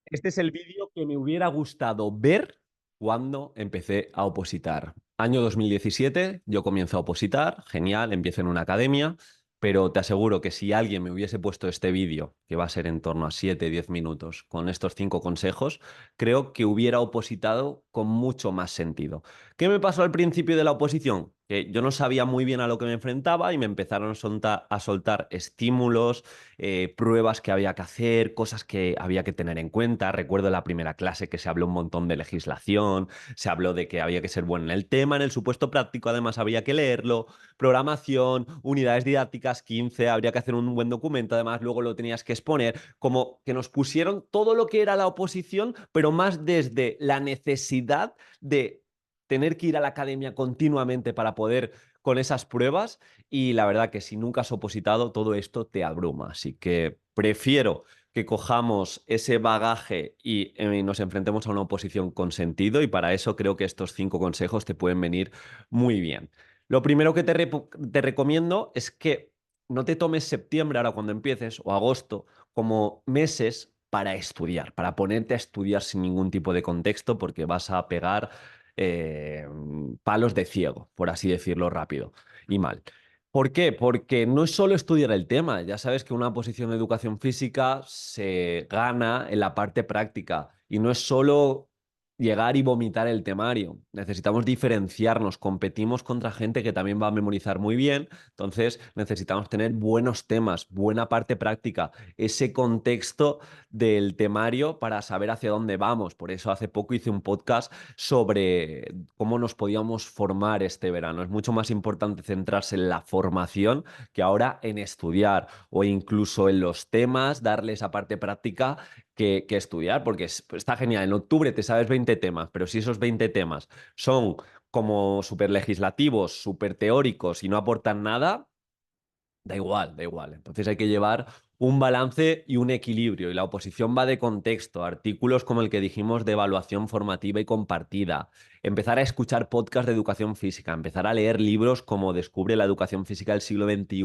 Este es el vídeo que me hubiera gustado ver cuando empecé a opositar. Año 2017, yo comienzo a opositar, genial, empiezo en una academia, pero te aseguro que si alguien me hubiese puesto este vídeo, que va a ser en torno a 7-10 minutos, con estos 5 consejos, creo que hubiera opositado con mucho más sentido. ¿Qué me pasó al principio de la oposición? Que yo no sabía muy bien a lo que me enfrentaba y me empezaron a soltar estímulos, pruebas que había que hacer, cosas que había que tener en cuenta. Recuerdo en la primera clase que se habló un montón de legislación, se habló de que había que ser bueno en el tema, en el supuesto práctico además había que leerlo, programación, unidades didácticas 15, habría que hacer un buen documento, además luego lo tenías que exponer, como que nos pusieron todo lo que era la oposición, pero más desde la necesidad de tener que ir a la academia continuamente para poder con esas pruebas y la verdad que si nunca has opositado, todo esto te abruma. Así que prefiero que cojamos ese bagaje y nos enfrentemos a una oposición con sentido y para eso creo que estos 5 consejos te pueden venir muy bien. Lo primero que te recomiendo es que no te tomes septiembre, ahora cuando empieces, o agosto, como meses para estudiar, para ponerte a estudiar sin ningún tipo de contexto, porque vas a pegar eh, palos de ciego, por así decirlo rápido y mal. ¿Por qué? Porque no es solo estudiar el tema. Ya sabes que una posición de educación física se gana en la parte práctica y no es solo llegar y vomitar el temario. Necesitamos diferenciarnos, competimos contra gente que también va a memorizar muy bien, entonces necesitamos tener buenos temas, buena parte práctica, ese contexto del temario para saber hacia dónde vamos. Por eso hace poco hice un podcast sobre cómo nos podíamos formar este verano. Es mucho más importante centrarse en la formación que ahora en estudiar o incluso en los temas, darle esa parte práctica que estudiar, porque está genial. En octubre te sabes 20 temas, pero si esos 20 temas son como súper legislativos, súper teóricos y no aportan nada, da igual, da igual. Entonces hay que llevar un balance y un equilibrio. Y la oposición va de contexto. Artículos como el que dijimos de evaluación formativa y compartida. Empezar a escuchar podcasts de educación física. Empezar a leer libros como Descubre la educación física del siglo XXI,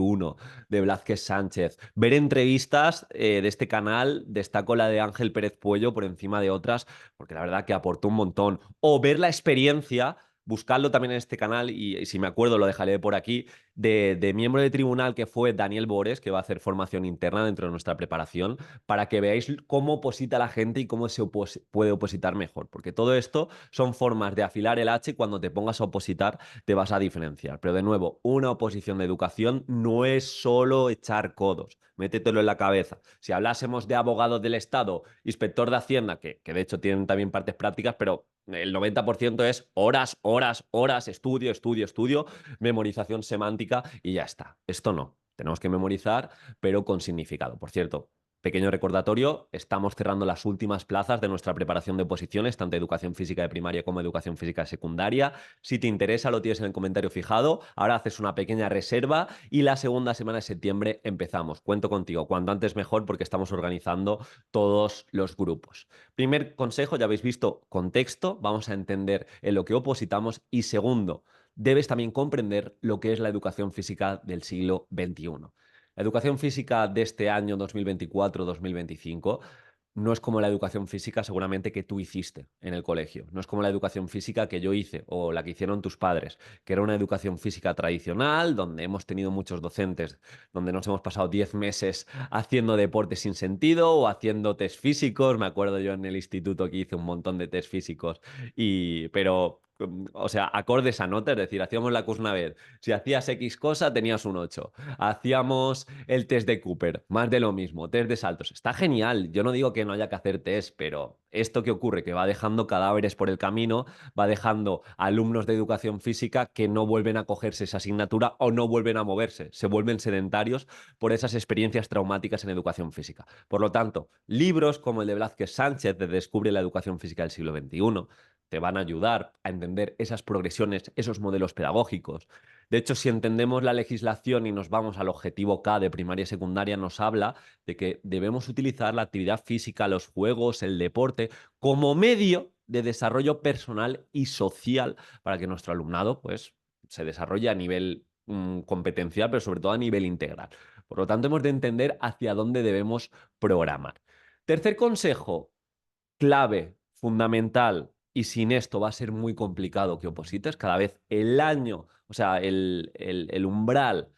de Blázquez Sánchez. Ver entrevistas de este canal. Destaco la de Ángel Pérez Puello por encima de otras, porque la verdad que aportó un montón. O ver la experiencia. Buscarlo también en este canal y si me acuerdo lo dejaré por aquí de miembro de tribunal que fue Daniel Bores, que va a hacer formación interna dentro de nuestra preparación, para que veáis cómo oposita la gente y cómo se puede opositar mejor. Porque todo esto son formas de afilar el hacha y cuando te pongas a opositar te vas a diferenciar. Pero de nuevo, una oposición de educación no es solo echar codos. Métetelo en la cabeza. Si hablásemos de abogado del Estado, inspector de Hacienda, que de hecho tienen también partes prácticas, pero el 90% es horas, horas, horas, estudio, estudio, estudio, memorización semántica y ya está. Esto no. Tenemos que memorizar, pero con significado. Por cierto, pequeño recordatorio, estamos cerrando las últimas plazas de nuestra preparación de oposiciones, tanto educación física de primaria como educación física de secundaria. Si te interesa, lo tienes en el comentario fijado. Ahora haces una pequeña reserva y la segunda semana de septiembre empezamos. Cuento contigo, cuanto antes mejor porque estamos organizando todos los grupos. Primer consejo, ya habéis visto, contexto, vamos a entender en lo que opositamos y segundo, debes también comprender lo que es la educación física del siglo XXI. La educación física de este año 2024-2025 no es como la educación física seguramente que tú hiciste en el colegio, no es como la educación física que yo hice o la que hicieron tus padres, que era una educación física tradicional, donde hemos tenido muchos docentes, donde nos hemos pasado 10 meses haciendo deporte sin sentido o haciendo test físicos, me acuerdo yo en el instituto que hice un montón de test físicos, pero o sea, acordes a nota, es decir, hacíamos la vez. Si hacías X cosa, tenías un 8. Hacíamos el test de Cooper, más de lo mismo, test de saltos. Está genial, yo no digo que no haya que hacer test, pero esto que ocurre, que va dejando cadáveres por el camino, va dejando alumnos de educación física que no vuelven a cogerse esa asignatura o no vuelven a moverse, se vuelven sedentarios por esas experiencias traumáticas en educación física. Por lo tanto, libros como el de Blázquez Sánchez de Descubre la educación física del siglo XXI, te van a ayudar a entender esas progresiones, esos modelos pedagógicos. De hecho, si entendemos la legislación y nos vamos al objetivo K de primaria y secundaria, nos habla de que debemos utilizar la actividad física, los juegos, el deporte, como medio de desarrollo personal y social para que nuestro alumnado pues, se desarrolle a nivel competencial, pero sobre todo a nivel integral. Por lo tanto, hemos de entender hacia dónde debemos programar. Tercer consejo, clave, fundamental, y sin esto va a ser muy complicado que oposites. Cada vez el año, o sea, el umbral,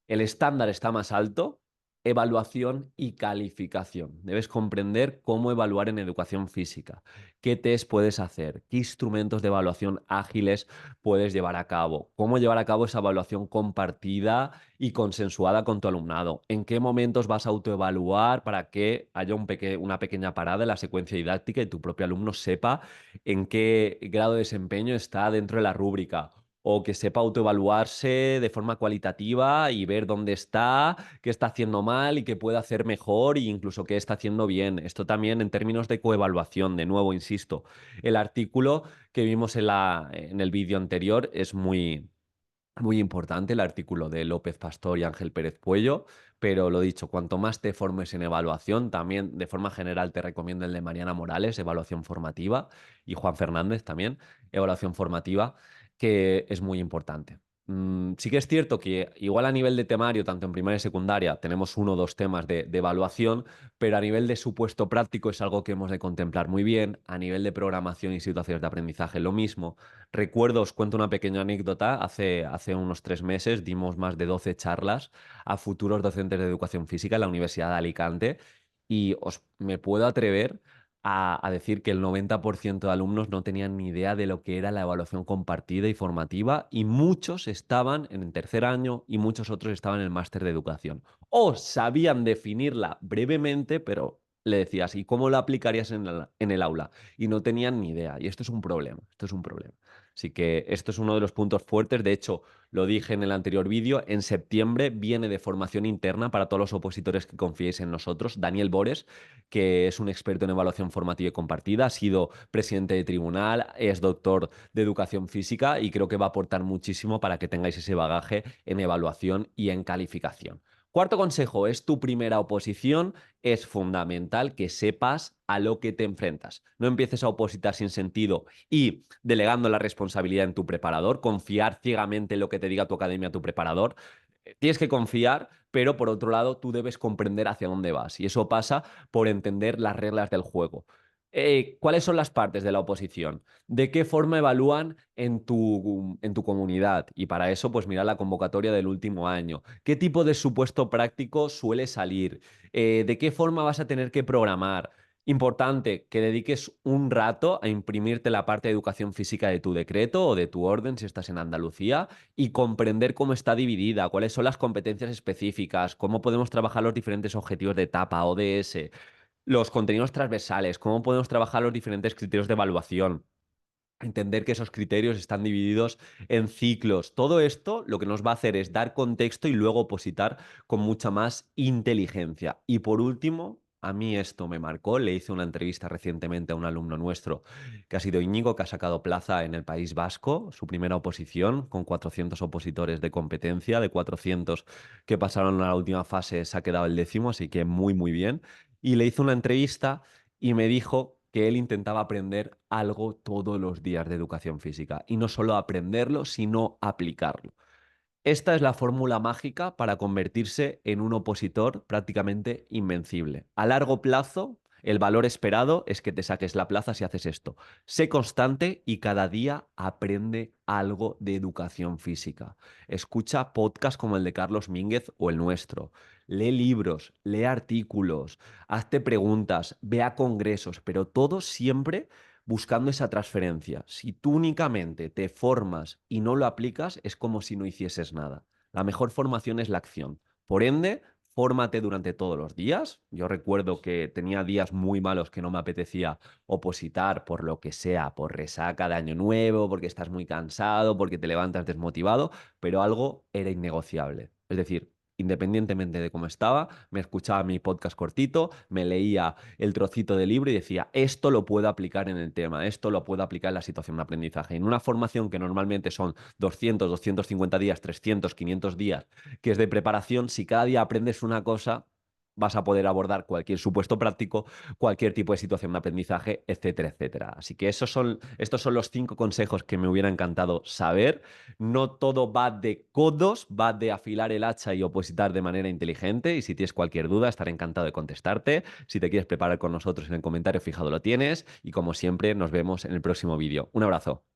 el estándar está más alto. Evaluación y calificación. Debes comprender cómo evaluar en educación física, qué test puedes hacer, qué instrumentos de evaluación ágiles puedes llevar a cabo, cómo llevar a cabo esa evaluación compartida y consensuada con tu alumnado, en qué momentos vas a autoevaluar para que haya una pequeña parada en la secuencia didáctica y tu propio alumno sepa en qué grado de desempeño está dentro de la rúbrica. O que sepa autoevaluarse de forma cualitativa y ver dónde está, qué está haciendo mal y qué puede hacer mejor e incluso qué está haciendo bien. Esto también en términos de coevaluación, de nuevo, insisto, el artículo que vimos en el vídeo anterior es muy importante, el artículo de López Pastor y Ángel Pérez Puello, pero lo dicho, cuanto más te formes en evaluación, también de forma general te recomiendo el de Mariana Morales, evaluación formativa, y Juan Fernández también, evaluación formativa, que es muy importante. Sí que es cierto que igual a nivel de temario, tanto en primaria y secundaria, tenemos uno o dos temas de evaluación, pero a nivel de supuesto práctico es algo que hemos de contemplar muy bien. A nivel de programación y situaciones de aprendizaje, lo mismo. Recuerdo, os cuento una pequeña anécdota. Hace unos 3 meses dimos más de 12 charlas a futuros docentes de educación física en la Universidad de Alicante y me puedo atrever a decir que el 90% de alumnos no tenían ni idea de lo que era la evaluación compartida y formativa y muchos estaban en el tercer año y muchos otros estaban en el máster de educación. O sabían definirla brevemente, pero le decías, ¿y cómo la aplicarías en el aula? Y no tenían ni idea. Y esto es un problema, esto es un problema. Así que esto es uno de los puntos fuertes. De hecho, lo dije en el anterior vídeo, en septiembre viene de formación interna para todos los opositores que confiéis en nosotros. Daniel Bores, que es un experto en evaluación formativa y compartida, ha sido presidente de tribunal, es doctor de educación física y creo que va a aportar muchísimo para que tengáis ese bagaje en evaluación y en calificación. Cuarto consejo, es tu primera oposición, es fundamental que sepas a lo que te enfrentas. No empieces a opositar sin sentido y delegando la responsabilidad en tu preparador, confiar ciegamente en lo que te diga tu academia, tu preparador. Tienes que confiar, pero por otro lado tú debes comprender hacia dónde vas y eso pasa por entender las reglas del juego. ¿Cuáles son las partes de la oposición? ¿De qué forma evalúan en tu comunidad? Y para eso, pues mira la convocatoria del último año. ¿Qué tipo de supuesto práctico suele salir? ¿De qué forma vas a tener que programar? Importante que dediques un rato a imprimirte la parte de educación física de tu decreto o de tu orden si estás en Andalucía y comprender cómo está dividida, cuáles son las competencias específicas, cómo podemos trabajar los diferentes objetivos de etapa, ODS, los contenidos transversales, cómo podemos trabajar los diferentes criterios de evaluación. Entender que esos criterios están divididos en ciclos. Todo esto lo que nos va a hacer es dar contexto y luego opositar con mucha más inteligencia. Y por último, a mí esto me marcó. Le hice una entrevista recientemente a un alumno nuestro que ha sido Íñigo, que ha sacado plaza en el País Vasco, su primera oposición, con 400 opositores de competencia, de 400 que pasaron a la última fase, se ha quedado el décimo, así que muy, muy bien. Y le hice una entrevista y me dijo que él intentaba aprender algo todos los días de educación física y no solo aprenderlo, sino aplicarlo. Esta es la fórmula mágica para convertirse en un opositor prácticamente invencible. A largo plazo, el valor esperado es que te saques la plaza si haces esto. Sé constante y cada día aprende algo de educación física. Escucha podcasts como el de Carlos Mínguez o el nuestro. Lee libros, lee artículos, hazte preguntas, ve a congresos, pero todo siempre buscando esa transferencia. Si tú únicamente te formas y no lo aplicas, es como si no hicieses nada. La mejor formación es la acción. Por ende, fórmate durante todos los días. Yo recuerdo que tenía días muy malos que no me apetecía opositar por lo que sea, por resaca de año nuevo, porque estás muy cansado, porque te levantas desmotivado, pero algo era innegociable. Es decir, independientemente de cómo estaba, me escuchaba mi podcast cortito, me leía el trocito de libro y decía, esto lo puedo aplicar en el tema, esto lo puedo aplicar en la situación de aprendizaje. En una formación que normalmente son 200, 250 días, 300, 500 días, que es de preparación, si cada día aprendes una cosa, vas a poder abordar cualquier supuesto práctico, cualquier tipo de situación de aprendizaje, etcétera, etcétera. Así que estos son los 5 consejos que me hubiera encantado saber. No todo va de codos, va de afilar el hacha y opositar de manera inteligente. Y si tienes cualquier duda, estaré encantado de contestarte. Si te quieres preparar con nosotros en el comentario fijado lo tienes. Y como siempre, nos vemos en el próximo vídeo. Un abrazo.